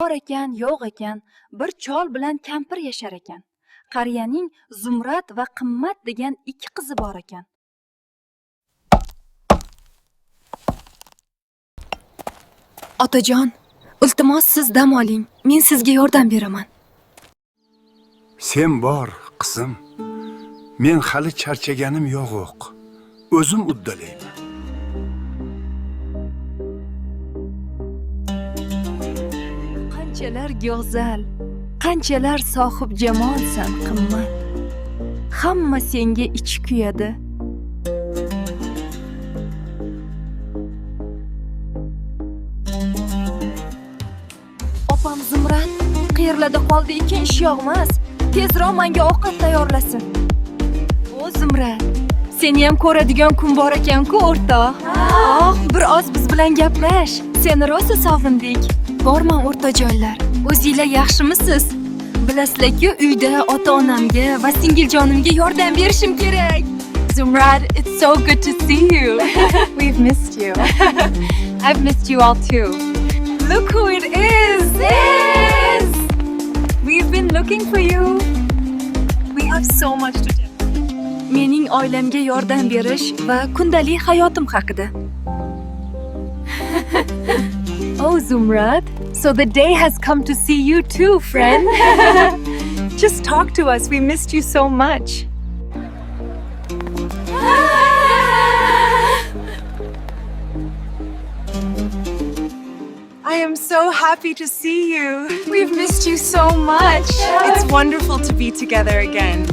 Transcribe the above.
Bor ekan, yo'q ekan, bir chol bilan kampir yashar ekan. Qariyaning Zumrad va Qimmat degan ikki qizi bor ekan. Otajon, iltimos siz dam oling. Men sizga yordam beraman. Sen bor, qizim. Men hali charchaganim yo'q. O'zim uddalayman. Qanchalar go'zal, qanchalar sohib jamolsan Qimmat. Hamma senga ich kuyadi. Opam Zumrad qayerlarda qoldi ekan, ish yo'qmas. Tezroq menga ovqat tayyorlasin. O Zumrad, seni ham ko'radigan kun bor ekan-ku, o'rtoq. Bir oz biz bilan gaplash. Seni rosa sog'indik. Borman o'rtajonlar. O'zinglar yaxshimisiz? Bilasizlar-ku, uyda ota-onamga va singiljonimga yordam berishim kerak. Zumrad, it's so good to see you. We've missed you. I've missed you all too. Look who it is! Yes! We've been looking for you. We have so much to tell. Mening oilamga yordam berish va kundalik hayotim haqida. Oh, Zumrad, so the day has come to see you too, friend. Just talk to us. We missed you so much. I am so happy to see you. We've missed you so much. It's wonderful to be together again.